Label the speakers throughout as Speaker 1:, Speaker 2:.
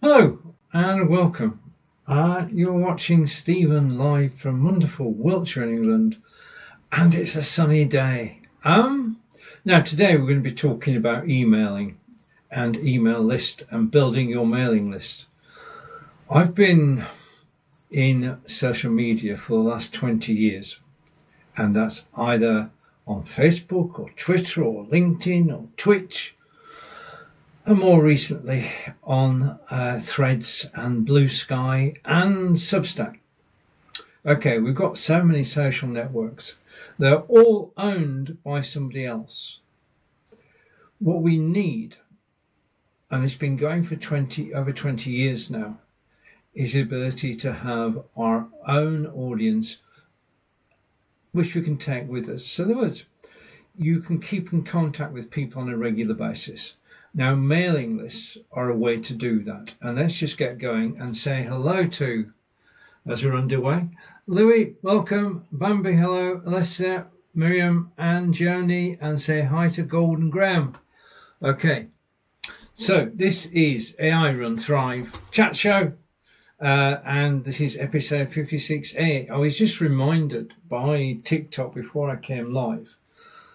Speaker 1: Hello and welcome. You're watching Stephen live from wonderful Wiltshire in England, and it's a sunny day. Now today we're going to be talking about emailing and email list and building your mailing list. I've been in social media for the last 20 years, and that's either on Facebook or Twitter or LinkedIn or Twitch, and more recently on Threads and Blue Sky and SubStack. Okay, we've got so many social networks. They're all owned by somebody else. What we need, and it's been going for over 20 years now, is the ability to have our own audience, which we can take with us. So in other words, you can keep in contact with people on a regular basis. Now, mailing lists are a way to do that. And let's just get going and say hello to, as we're underway, Louis, welcome, Bambi, hello, Alessia, Miriam and Joni, and say hi to Golden Graham. Okay, so this is AI Run Thrive chat show, and this is episode 56A. I was just reminded by TikTok before I came live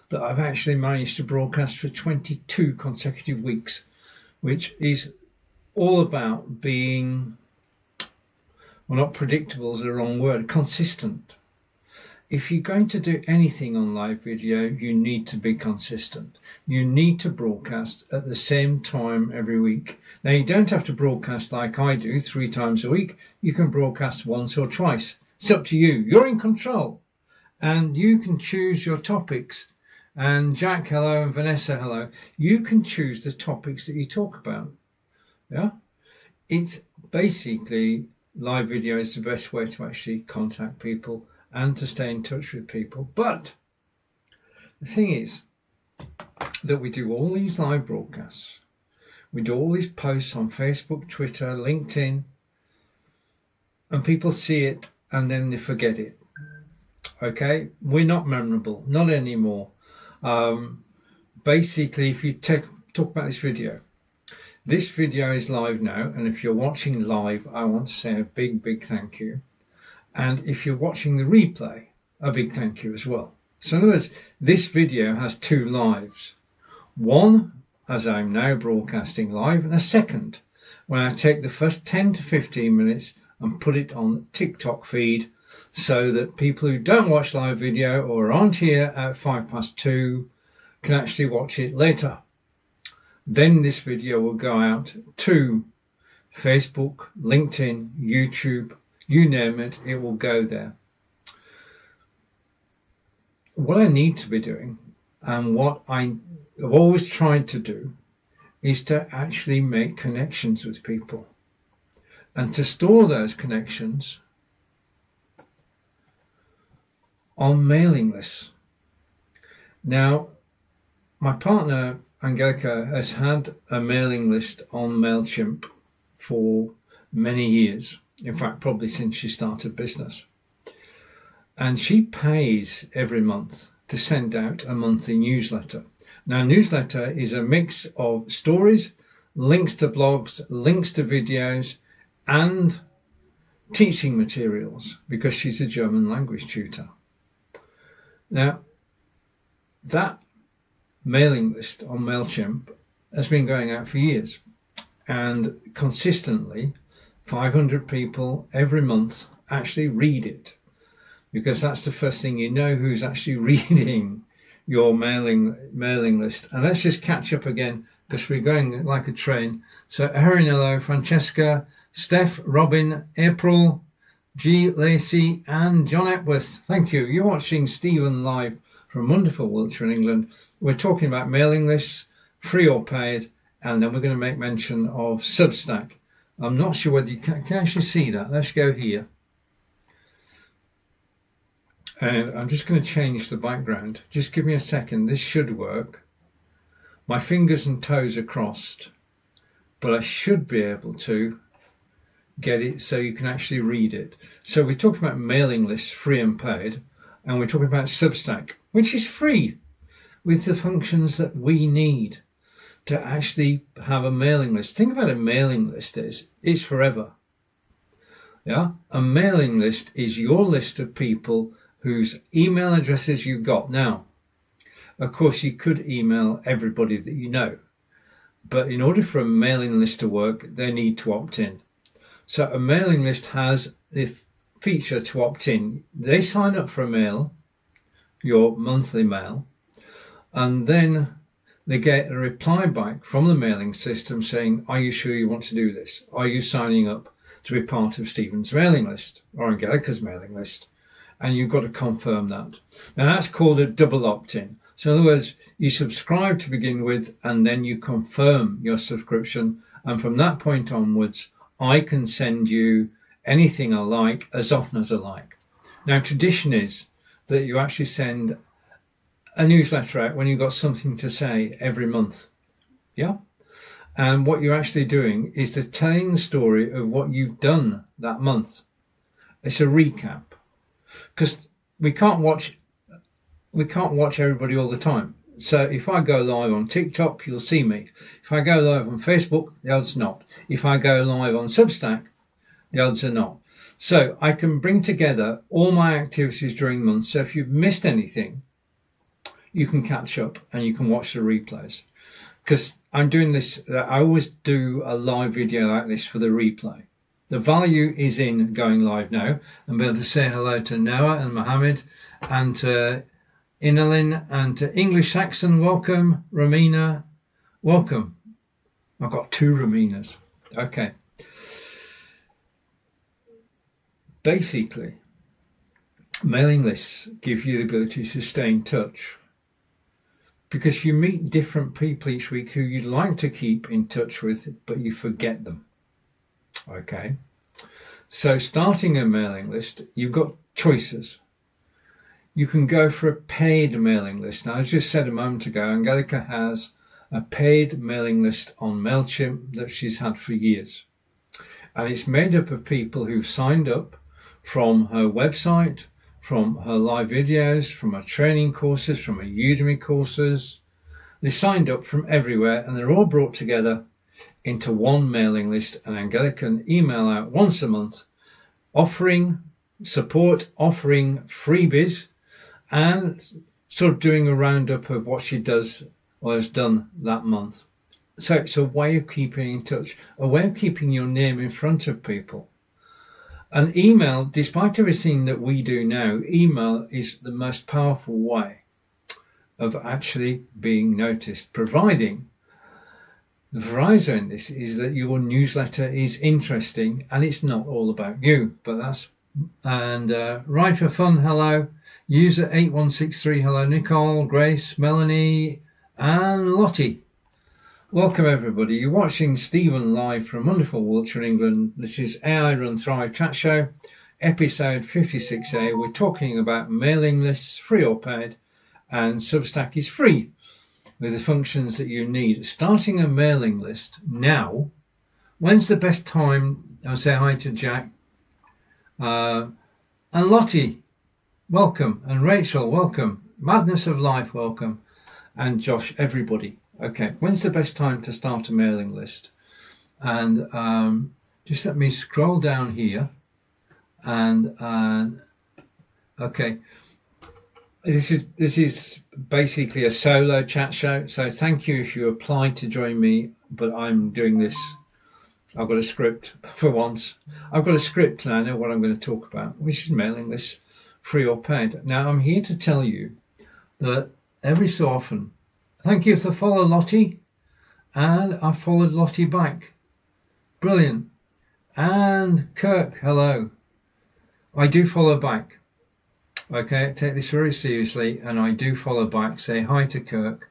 Speaker 1: that I've actually managed to broadcast for 22 consecutive weeks, which is all about being, well, not predictable is the wrong word, consistent. If you're going to do anything on live video, you need to be consistent. You need to broadcast at the same time every week. Now, you don't have to broadcast like I do 3 times a week. You can broadcast once or twice. It's up to you. You're in control, and you can choose your topics. And Jack, hello, and Vanessa, hello. You can choose the topics that you talk about. Yeah, it's basically live video is the best way to actually contact people and to stay in touch with people. But the thing is that we do all these live broadcasts, we do all these posts on Facebook, Twitter, LinkedIn, and people see it and then they forget it. Okay, we're not memorable, not anymore. Basically, if you talk about this video is live now, and if you're watching live, I want to say a big thank you. And if you're watching the replay, a big thank you as well. So in other words, this video has 2 lives. One, as I'm now broadcasting live, and a second, when I take the first 10 to 15 minutes and put it on the TikTok feed, so that people who don't watch live video or aren't here at 2:05 can actually watch it later. Then this video will go out to Facebook, LinkedIn, YouTube, you name it, it will go there. What I need to be doing, and what I've always tried to do, is to actually make connections with people and to store those connections on mailing lists. Now, my partner Angelica has had a mailing list on MailChimp for many years. In fact, probably since she started business. And she pays every month to send out a monthly newsletter. Now, newsletter is a mix of stories, links to blogs, links to videos, and teaching materials, because she's a German language tutor. Now, that mailing list on MailChimp has been going out for years, and consistently 500 people every month actually read it, because that's the first thing you know who's actually reading your mailing list. And let's just catch up again, because we're going like a train. So Erin, hello, Francesca, Steph, Robin, April, G. Lacey and John Epworth, thank you. You're watching Stephen live from wonderful Wiltshire in England. We're talking about mailing lists, free or paid, and then we're going to make mention of SubStack. I'm not sure whether you can actually see that. Let's go here. And I'm just going to change the background. Just give me a second. This should work. My fingers and toes are crossed, but I should be able to get it so you can actually read it. So we're talking about mailing lists, free and paid, and we're talking about SubStack, which is free with the functions that we need to actually have a mailing list. Think about a mailing list is, it's forever. Yeah, a mailing list is your list of people whose email addresses you've got. Now, of course, you could email everybody that you know, but in order for a mailing list to work, they need to opt in. So a mailing list has the feature to opt in. They sign up for a mail, your monthly mail, and then they get a reply back from the mailing system saying, are you sure you want to do this? Are you signing up to be part of Stephen's mailing list or Angelica's mailing list? And you've got to confirm that. Now that's called a double opt-in. So in other words, you subscribe to begin with, and then you confirm your subscription. And from that point onwards, I can send you anything I like as often as I like. Now, tradition is that you actually send a newsletter out when you've got something to say every month. Yeah. And what you're actually doing is to telling the story of what you've done that month. It's a recap, because we can't watch everybody all the time. So if I go live on TikTok, you'll see me. If I go live on Facebook, the odds not. If I go live on Substack, the odds are not. So I can bring together all my activities during the month. So if you've missed anything, you can catch up and you can watch the replays. Because I'm doing this, I always do a live video like this for the replay. The value is in going live now and be able to say hello to Noah and Mohammed and to Inalin and to English Saxon. Welcome. Romina, welcome. I've got 2 Rominas. Okay. Basically, mailing lists give you the ability to stay in touch, because you meet different people each week who you'd like to keep in touch with, but you forget them. Okay. So starting a mailing list, you've got choices. You can go for a paid mailing list. Now, as I just said a moment ago, Angelica has a paid mailing list on MailChimp that she's had for years. And it's made up of people who've signed up from her website, from her live videos, from her training courses, from her Udemy courses. They've signed up from everywhere, and they're all brought together into one mailing list, and Angelica can email out once a month, offering support, offering freebies, and sort of doing a roundup of what she does or has done that month. So it's a way of keeping in touch, a way of keeping your name in front of people. And email, despite everything that we do now, email is the most powerful way of actually being noticed, providing the proviso in this is that your newsletter is interesting and it's not all about you. But that's, and Ride for Fun, hello. User 8163, hello. Nicole, Grace, Melanie, and Lottie. Welcome everybody. You're watching Stephen live from wonderful Wiltshire, England. This is AI Run Thrive Chat Show, episode 56A. We're talking about mailing lists, free or paid, and Substack is free with the functions that you need. Starting a mailing list now. When's the best time? I'll say hi to Jack. And Lottie, welcome. And Rachel, welcome. Madness of Life, welcome. And Josh, everybody. Okay, when's the best time to start a mailing list? And just let me scroll down here. And okay, this is basically a solo chat show. So thank you if you applied to join me, but I'm doing this. I've got a script for once. I've got a script and I know what I'm going to talk about, which is mailing lists, free or paid. Now I'm here to tell you that every so often. Thank you for follow, Lottie. And I followed Lottie back. Brilliant. And Kirk, hello. I do follow back. Okay, I take this very seriously, and I do follow back. Say hi to Kirk.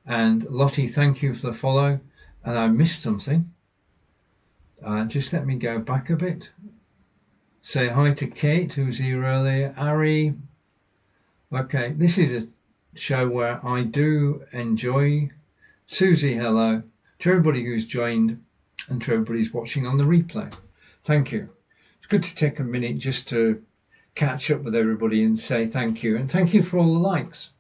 Speaker 1: And Lottie, thank you for the follow. And I missed something. Just let me go back a bit. Say hi to Kate, who was here earlier. Ari. Okay, this is a show where I do enjoy. Susie, hello. To everybody who's joined and to everybody who's watching on the replay. Thank you. It's good to take a minute just to catch up with everybody and say thank you. And thank you for all the likes.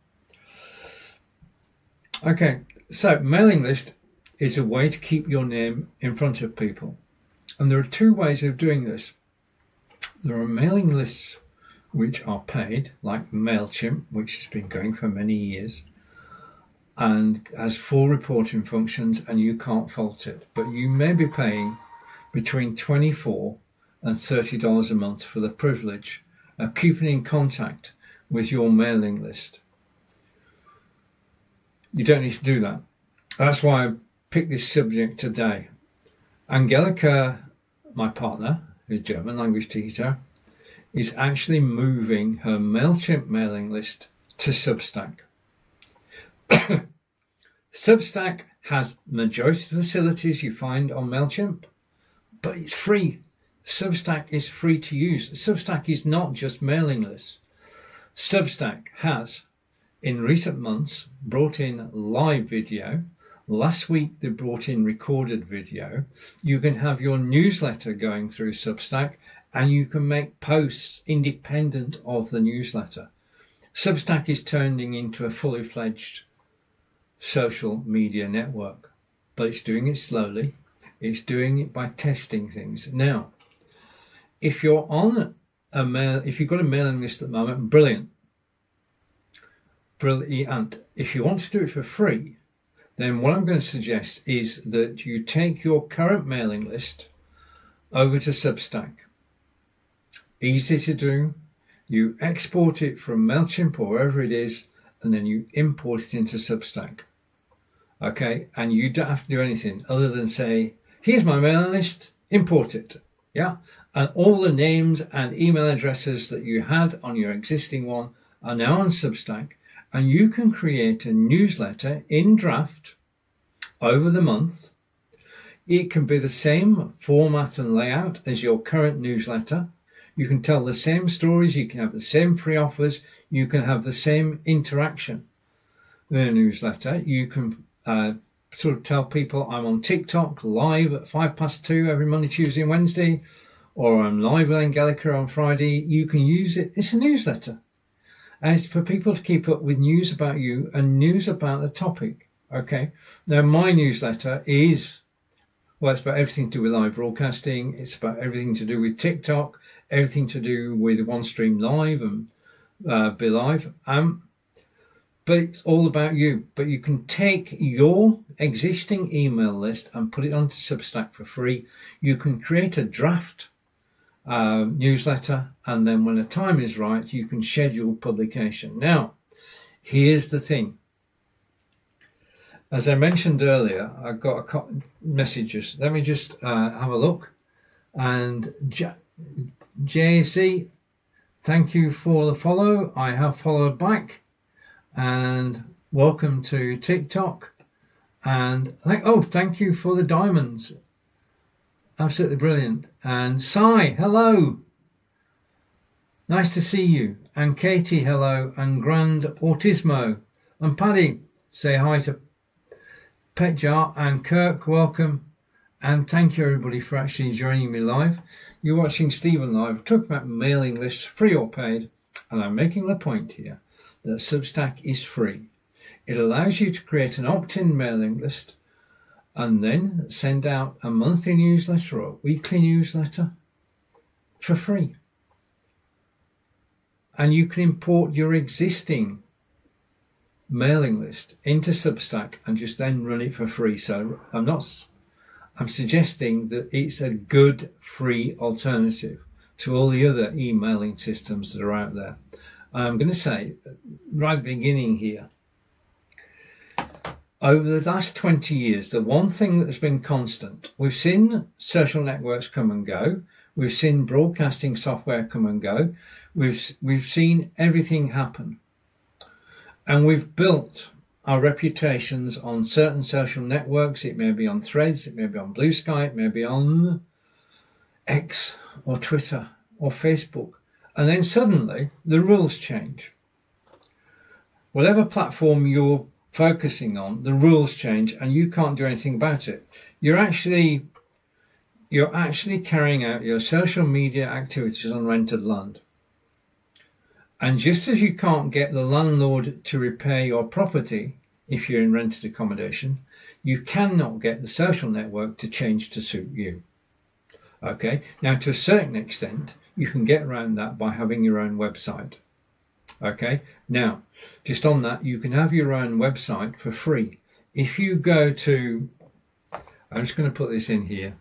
Speaker 1: Okay, so mailing list is a way to keep your name in front of people. And there are two ways of doing this. There are mailing lists which are paid, like MailChimp, which has been going for many years and has full reporting functions, and you can't fault it. But you may be paying between $24 and $30 a month for the privilege of keeping in contact with your mailing list. You don't need to do that. That's why I picked this subject today. Angelica, my partner, who's a German language teacher, is actually moving her MailChimp mailing list to SubStack. SubStack has majority of the facilities you find on MailChimp, but it's free. SubStack is free to use. SubStack is not just mailing lists. SubStack has, in recent months, brought in live video. Last week they brought in recorded video. You can have your newsletter going through SubStack, and you can make posts independent of the newsletter. SubStack is turning into a fully fledged social media network, but it's doing it slowly. It's doing it by testing things. Now, if you're on a mail, if you've got a mailing list at the moment, brilliant. If you want to do it for free, then what I'm going to suggest is that you take your current mailing list over to SubStack. Easy to do. You export it from MailChimp or wherever it is, and then you import it into SubStack. Okay, and you don't have to do anything other than say, here's my mailing list, import it. Yeah, and all the names and email addresses that you had on your existing one are now on SubStack, and you can create a newsletter in draft over the month. It can be the same format and layout as your current newsletter. You can tell the same stories, you can have the same free offers, you can have the same interaction with a newsletter. You can sort of tell people I'm on TikTok live at 2:05 every Monday, Tuesday and Wednesday, or I'm live with Angelica on Friday. You can use it. It's a newsletter. And it's for people to keep up with news about you and news about the topic. Okay. Now, my newsletter is, well, it's about everything to do with live broadcasting. It's about everything to do with TikTok, everything to do with OneStream Live and Be Live. But it's all about you. But you can take your existing email list and put it onto Substack for free. You can create a draft newsletter, and then when the time is right, you can schedule publication. Now, here's the thing. As I mentioned earlier, I got messages. Let me just have a look. And JC, thank you for the follow. I have followed back. And welcome to TikTok. And thank you for the diamonds. Absolutely brilliant. And Sai, hello. Nice to see you. And Katie, hello. And Grand Autismo. And Paddy, say hi to Petjar. And Kirk, welcome. And thank you everybody for actually joining me live. You're watching Stephen Live. I'm talking about mailing lists, free or paid. And I'm making the point here that Substack is free. It allows you to create an opt-in mailing list and then send out a monthly newsletter or a weekly newsletter for free. And you can import your existing mailing list into Substack and just then run it for free. So I'm suggesting that it's a good free alternative to all the other emailing systems that are out there. I'm going to say right at the beginning here, over the last 20 years, the one thing that's been constant, we've seen social networks come and go. We've seen broadcasting software come and go. We've seen everything happen. And we've built our reputations on certain social networks. It may be on Threads, it may be on Blue Sky, it may be on X or Twitter or Facebook. And then suddenly the rules change. Whatever platform you're focusing on, the rules change and you can't do anything about it. You're actually carrying out your social media activities on rented land. And just as you can't get the landlord to repair your property if you're in rented accommodation, you cannot get the social network to change to suit you. Okay, now to a certain extent, you can get around that by having your own website. Okay, now just on that, you can have your own website for free. If you go to, I'm just going to put this in here.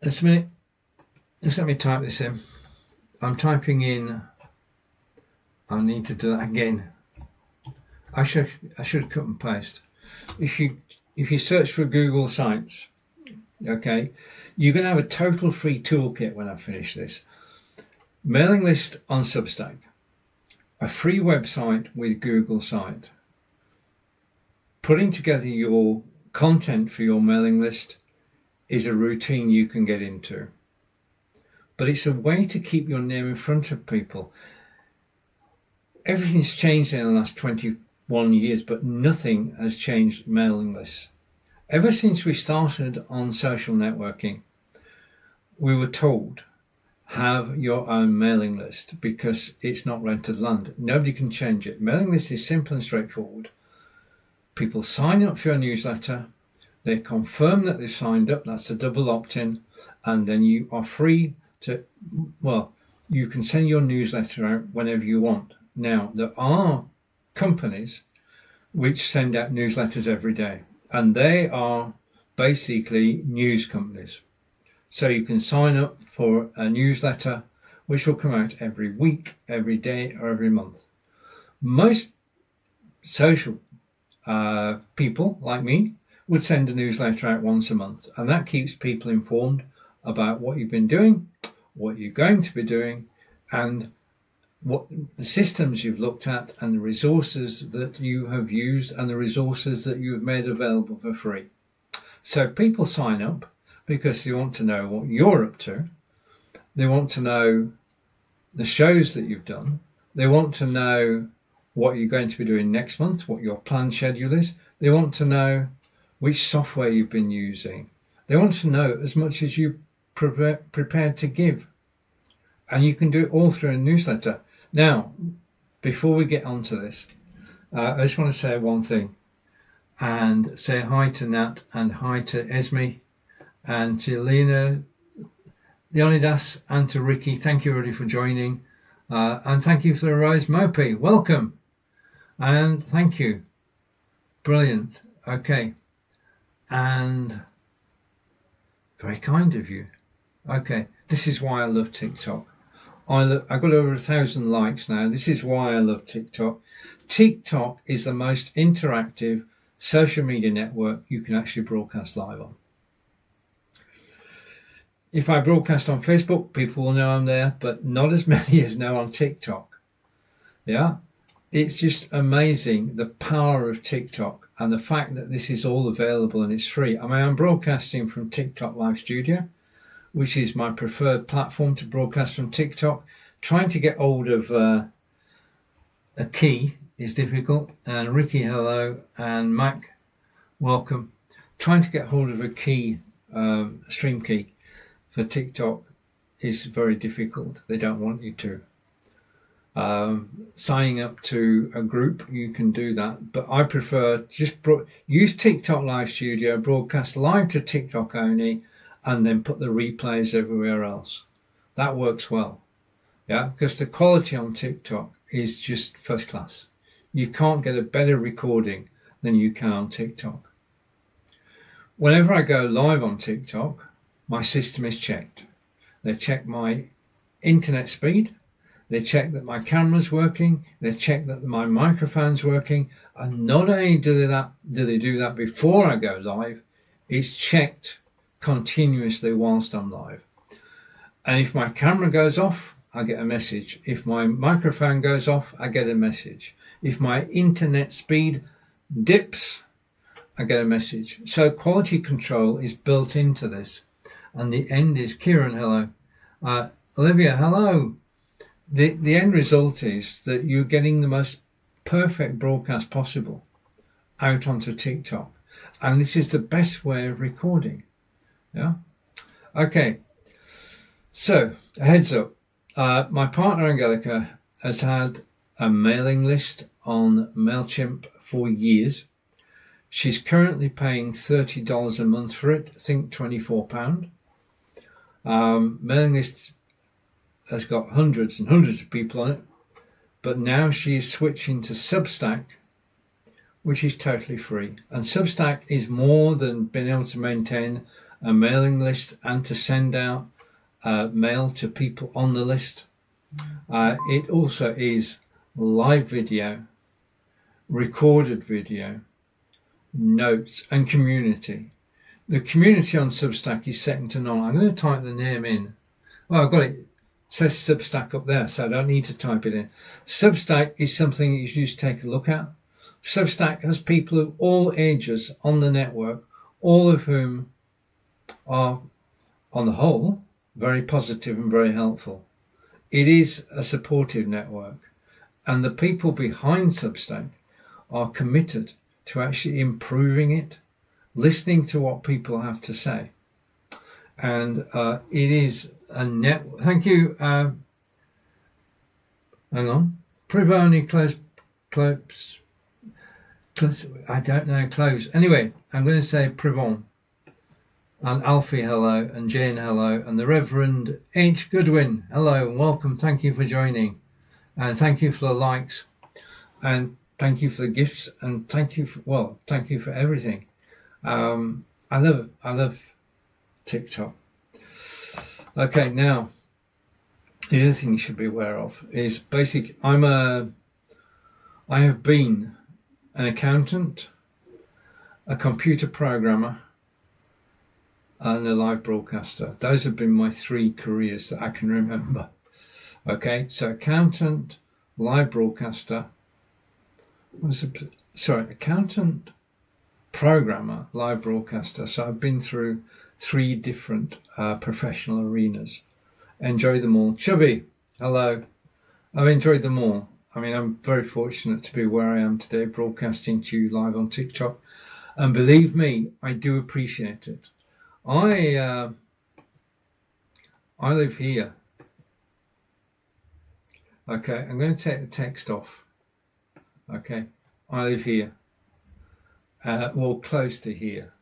Speaker 1: Just a minute. Just let me type this in. I'm typing in. I need to do that again. I should cut and paste. If you search for Google Sites, okay, you're going to have a total free toolkit when I finish this. Mailing list on SubStack, a free website with Google Site, putting together your content for your mailing list is a routine you can get into. But it's a way to keep your name in front of people. Everything's changed in the last 21 years, but nothing has changed mailing lists. Ever since we started on social networking, we were told, have your own mailing list because it's not rented land. Nobody can change it. Mailing list is simple and straightforward. People sign up for your newsletter, they confirm that they've signed up, that's a double opt-in, and then you are free to, well, you can send your newsletter out whenever you want. Now, there are companies which send out newsletters every day, and they are basically news companies. So you can sign up for a newsletter which will come out every week, every day, or every month. Most social people like me would send a newsletter out once a month, and that keeps people informed about what you've been doing, what you're going to be doing, and what the systems you've looked at, and the resources that you have used, and the resources that you have made available for free. So people sign up because they want to know what you're up to. They want to know the shows that you've done. They want to know what you're going to be doing next month, what your planned schedule is. They want to know which software you've been using. They want to know as much as you're prepared to give. And you can do it all through a newsletter. Now, before we get on to this, I just want to say one thing and say hi to Nat and hi to Esme and to Lena, Leonidas, and to Ricky. Thank you already for joining. And thank you for the Rise Mopey. Welcome. And thank you. Brilliant. Okay. And very kind of you. Okay. This is why I love TikTok. I've got over 1,000 likes now. This is why I love TikTok. TikTok is the most interactive social media network you can actually broadcast live on. If I broadcast on Facebook, people will know I'm there, but not as many as know on TikTok. Yeah, it's just amazing the power of TikTok and the fact that this is all available and it's free. I mean, I'm broadcasting from TikTok Live Studio, which is my preferred platform to broadcast from TikTok. Trying to get hold of a key is difficult. And Ricky, hello, and Mac, welcome. Trying to get hold of a key, stream key for TikTok is very difficult. They don't want you to. Signing up to a group, you can do that, but I prefer just use TikTok Live Studio, broadcast live to TikTok only, and then put the replays everywhere else. That works well, yeah, because the quality on TikTok is just first class. You can't get a better recording than you can on TikTok. Whenever I go live on TikTok, my system is checked. They check my internet speed, they check that my camera's working, they check that my microphone's working, and not only do they do that before I go live, it's checked continuously whilst I'm live. And if my camera goes off, I get a message. If my microphone goes off, I get a message. If my internet speed dips, I get a message. So quality control is built into this. And the end is, Kieran, hello. Olivia, hello. The end result is that you're getting the most perfect broadcast possible out onto TikTok. And this is the best way of recording. Yeah. Okay. So, a heads up. My partner Angelica has had a mailing list on MailChimp for years. She's currently paying $30 a month for it, I think £24. Mailing list has got hundreds and hundreds of people on it, but now she is switching to SubStack, which is totally free. And SubStack is more than being able to maintain a mailing list and to send out mail to people on the list. It also is live video, recorded video, notes, and community. The community on Substack is second to none. I'm going to type the name in. Well, I've got it. It says Substack up there, so I don't need to type it in. Substack is something you should take a look at. Substack has people of all ages on the network, all of whom are, on the whole, very positive and very helpful. It is a supportive network, and the people behind Substack are committed to actually improving it, listening to what people have to say. And it is a net. Thank you. Hang on. Privoni close. I don't know. Close. Anyway, I'm going to say Privon. And Alfie, hello. And Jane, hello. And the Reverend H. Goodwin, hello and welcome. Thank you for joining. And thank you for the likes. And thank you for the gifts. And thank you for everything. I love TikTok. Okay, now the other thing you should be aware of is basic. I have been an accountant, a computer programmer, and a live broadcaster. Those have been my three careers that I can remember. Okay, so accountant, live broadcaster, accountant, programmer, live broadcaster. So I've been through three different professional arenas. Enjoy them all. Chubby, hello. I've enjoyed them all. I mean, I'm very fortunate to be where I am today, broadcasting to you live on TikTok. And believe me, I do appreciate it. I live here. Okay, I'm going to take the text off. Okay, I live here. Well, close to here.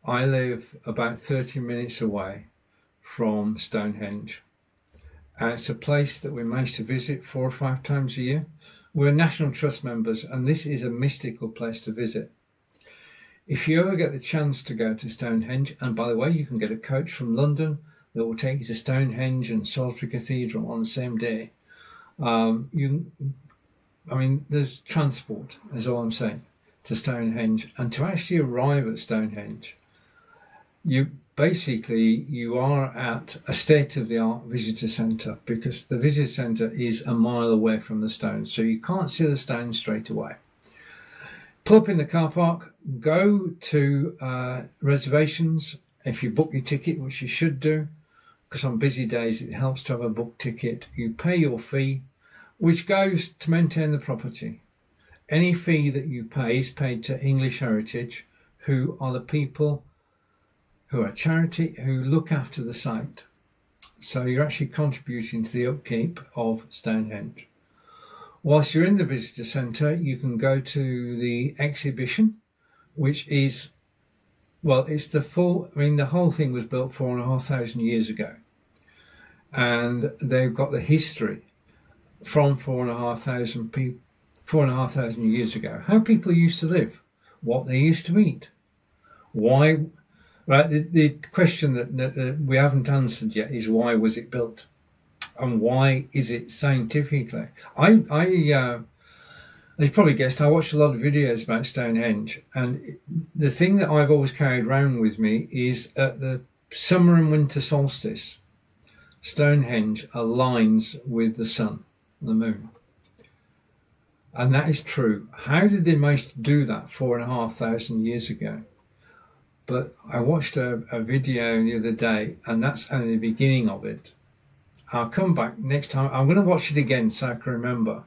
Speaker 1: I live about 30 minutes away from Stonehenge. And it's a place that we manage to visit 4 or 5 times a year. We're National Trust members, and this is a mystical place to visit. If you ever get the chance to go to Stonehenge, and by the way, you can get a coach from London that will take you to Stonehenge and Salisbury Cathedral on the same day. There's transport, is all I'm saying, to Stonehenge. And to actually arrive at Stonehenge, you are at a state-of-the-art visitor centre, because the visitor centre is a mile away from the stones, so you can't see the stones straight away. Pull up in the car park, go to reservations. If you book your ticket, which you should do, because on busy days it helps to have a book ticket. You pay your fee, which goes to maintain the property. Any fee that you pay is paid to English Heritage, who are the people who are a charity who look after the site. So you're actually contributing to the upkeep of Stonehenge. Whilst you're in the visitor centre, you can go to the exhibition, which is, it's the whole thing was built 4,500 years ago. And they've got the history from 4,500 years ago. How people used to live, what they used to eat, why. Right, the question that we haven't answered yet is, why was it built? And why is it scientifically? As you probably guessed, I watched a lot of videos about Stonehenge, and the thing that I've always carried around with me is at the summer and winter solstice, Stonehenge aligns with the sun and the moon. And that is true. How did they manage to do that 4,500 years ago? But I watched a video the other day, and that's only the beginning of it. I'll come back next time. I'm going to watch it again so I can remember.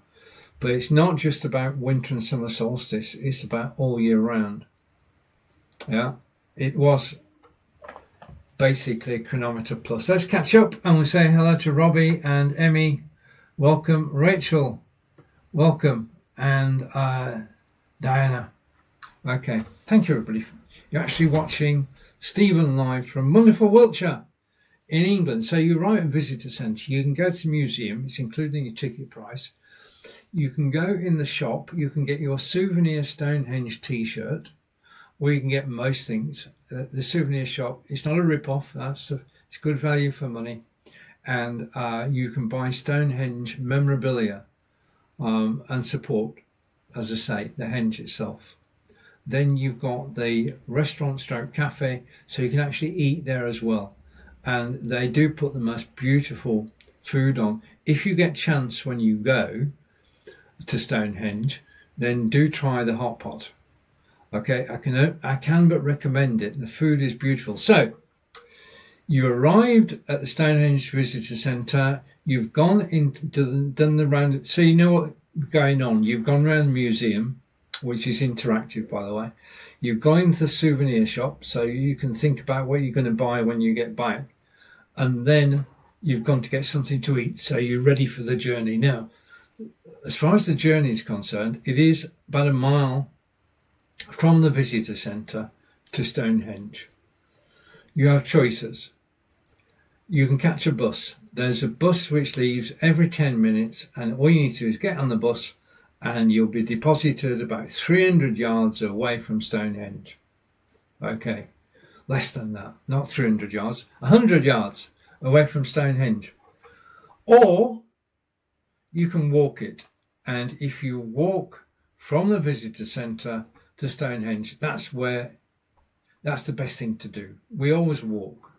Speaker 1: But it's not just about winter and summer solstice. It's about all year round. Yeah, it was basically chronometer plus. Let's catch up and we'll say hello to Robbie and Emmy. Welcome. Rachel, welcome. And Diana. Okay, thank you everybody. You're actually watching Stephen live from wonderful Wiltshire in England. So you arrive at a visitor centre, you can go to the museum, it's including your ticket price. You can go in the shop, you can get your souvenir Stonehenge t-shirt, or you can get most things. The souvenir shop, it's not a rip-off, it's good value for money. And you can buy Stonehenge memorabilia and support, as I say, the henge itself. Then you've got the restaurant stroke cafe, so you can actually eat there as well. And they do put the most beautiful food on. If you get chance when you go to Stonehenge, then do try the hot pot. Okay, I can but recommend it. The food is beautiful. So you arrived at the Stonehenge Visitor Centre. You've gone done the round. So you know what's going on. You've gone around the museum, which is interactive, by the way. You've gone into the souvenir shop, so you can think about what you're going to buy when you get back. And then you've gone to get something to eat, so you're ready for the journey. Now, as far as the journey is concerned, it is about a mile from the visitor centre to Stonehenge. You have choices. You can catch a bus. There's a bus which leaves every 10 minutes, and all you need to do is get on the bus and you'll be deposited about 300 yards away from Stonehenge. Okay, less than that, not 300 yards, 100 yards away from Stonehenge. Or you can walk it, and if you walk from the visitor centre to Stonehenge, that's the best thing to do. We always walk.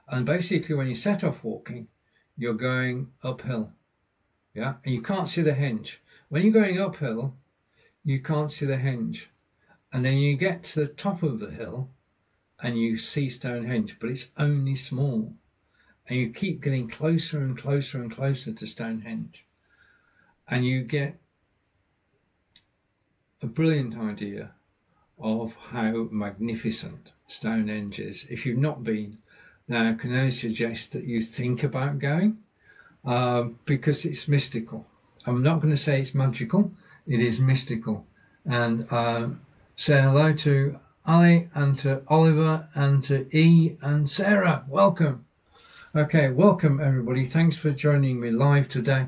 Speaker 1: And basically when you set off walking, you're going uphill. Yeah, and you can't see the henge. When you're going uphill, you can't see the henge. And then you get to the top of the hill and you see Stonehenge, but it's only small. And you keep getting closer and closer and closer to Stonehenge. And you get a brilliant idea of how magnificent Stonehenge is. If you've not been, now I can only suggest that you think about going because it's mystical. I'm not going to say it's magical, it is mystical. And say hello to Ali and to Oliver and to E and Sarah. Welcome. Okay, welcome everybody. Thanks for joining me live today.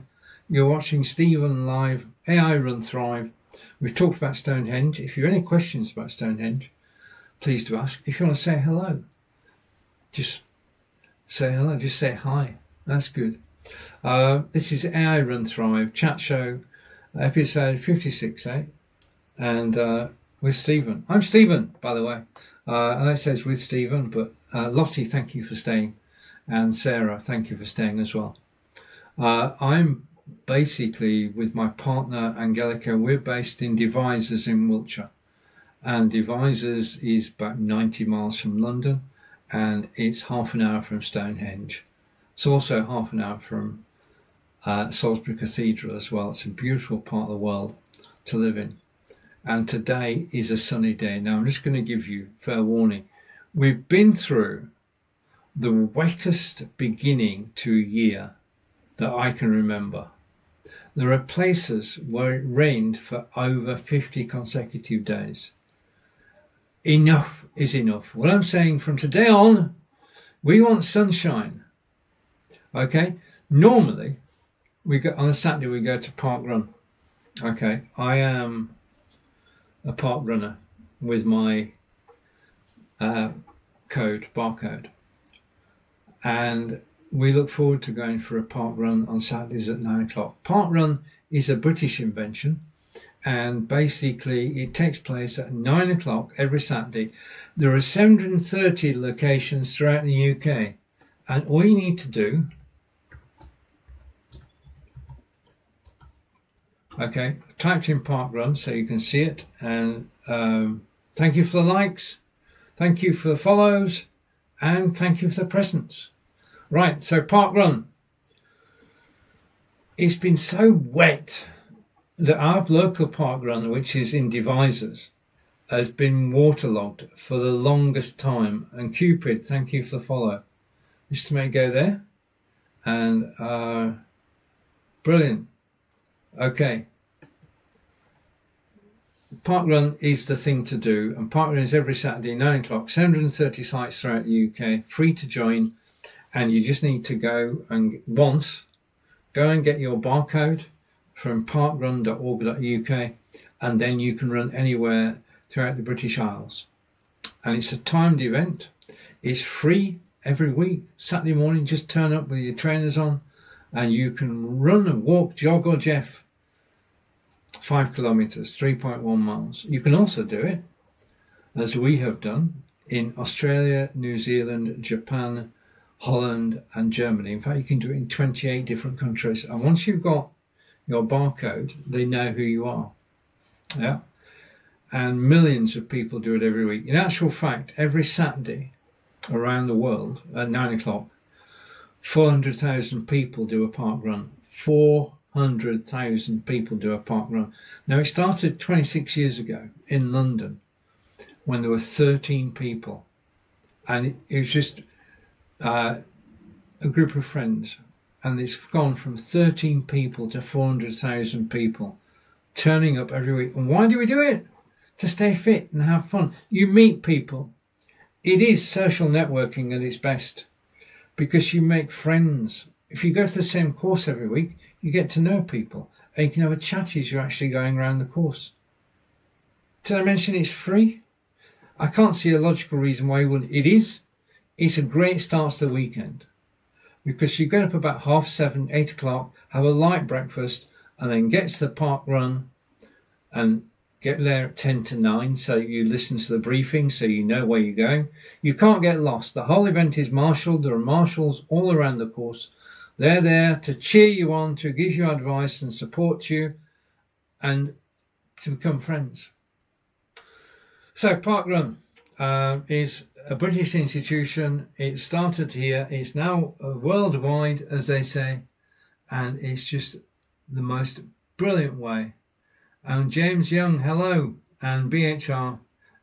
Speaker 1: You're watching Stephen Live, AI Run Thrive. We've talked about Stonehenge. If you have any questions about Stonehenge, please do ask. If you want to say hello, just say hello, just say hi. That's good. This is AI Run Thrive chat show, episode 56, and with Stephen. I'm Stephen, by the way. And it says with Stephen, but Lottie, thank you for staying, and Sarah, thank you for staying as well. I'm basically with my partner Angelica. We're based in Devizes in Wiltshire, and Devizes is about 90 miles from London, and it's half an hour from Stonehenge. It's also half an hour from Salisbury Cathedral as well. It's a beautiful part of the world to live in. And today is a sunny day. Now I'm just going to give you fair warning. We've been through the wettest beginning to a year that I can remember. There are places where it rained for over 50 consecutive days. Enough is enough. What I'm saying, from today on, we want sunshine. Okay, normally we go on a Saturday, we go to park run. Okay, I am a park runner with my barcode, and we look forward to going for a park run on Saturdays at 9 o'clock. Park run is a British invention, and basically it takes place at 9 o'clock every Saturday. There are 730 locations throughout the UK, and all you need to do, okay, typed in park run so you can see it, and thank you for the likes, thank you for the follows, and thank you for the presents. Right, so park run. It's been so wet that our local park run, which is in Devizes, has been waterlogged for the longest time. And Cupid, thank you for the follow. Just may go there. And brilliant. Okay. Parkrun is the thing to do, and Parkrun is every Saturday 9 o'clock, 730 sites throughout the UK, free to join, and you just need to go and go and get your barcode from parkrun.org.uk, and then you can run anywhere throughout the British Isles. And it's a timed event. It's free every week. Saturday morning, just turn up with your trainers on, and you can run and walk, jog or Jeff 5 kilometers, 3.1 miles. You can also do it, as we have done, in Australia, New Zealand, Japan, Holland and Germany. In fact, you can do it in 28 different countries. And once you've got your barcode, they know who you are. Yeah. And millions of people do it every week. In actual fact, every Saturday around the world at 9 o'clock, 400,000 people do a park run. 400,000 people do a park run. Now, it started 26 years ago in London when there were 13 people. And it was just a group of friends. And it's gone from 13 people to 400,000 people turning up every week. And why do we do it? To stay fit and have fun. You meet people. It is social networking at its best because you make friends. If you go to the same course every week, you get to know people and you can have a chat as you're actually going around the course. Did I mention it's free? I can't see a logical reason why you wouldn't. It is. It's a great start to the weekend because you get up about 7:30, 8 o'clock, have a light breakfast and then get to the park run and get there at 10 to 9, so you listen to the briefing so you know where you're going. You can't get lost. The whole event is marshalled. There are marshals all around the course. They're there to cheer you on, to give you advice and support you and to become friends. So Parkrun is a British institution. It started here. It's now worldwide, as they say, and it's just the most brilliant way. And James Young, hello, and BHR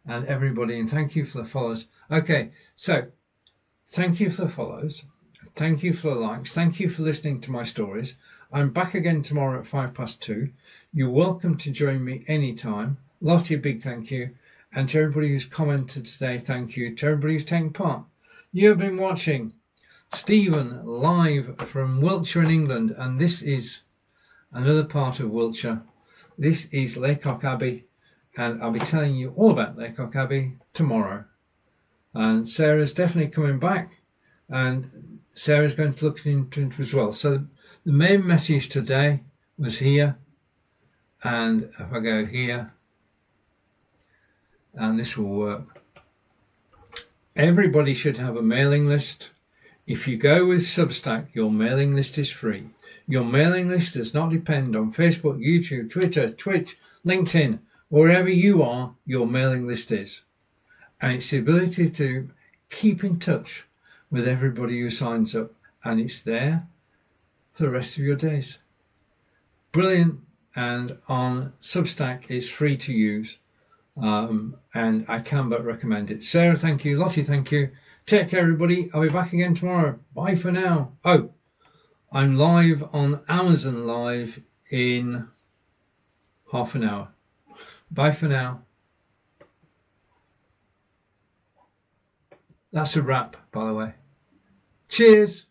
Speaker 1: and everybody, and thank you for the follows. Okay, so thank you for the follows. Thank you for the likes. Thank you for listening to my stories. I'm back again tomorrow at 2:05. You're welcome to join me anytime. Lottie, big thank you. And to everybody who's commented today, thank you. To everybody who's taken part. You've been watching Stephen live from Wiltshire in England, and this is another part of Wiltshire. This is Laycock Abbey, and I'll be telling you all about Laycock Abbey tomorrow. And Sarah's definitely coming back, and Sarah's going to look into it as well. So the main message today was here, and if I go here, and this will work. Everybody should have a mailing list. If you go with SubStack, your mailing list is free. Your mailing list does not depend on Facebook, YouTube, Twitter, Twitch, LinkedIn. Wherever you are, your mailing list is. And it's the ability to keep in touch with everybody who signs up. And it's there for the rest of your days. Brilliant. And on Substack, it's free to use. And I can but recommend it. Sarah, thank you. Lottie, thank you. Take care, everybody. I'll be back again tomorrow. Bye for now. Oh, I'm live on Amazon Live in half an hour. Bye for now. That's a wrap, by the way. Cheers.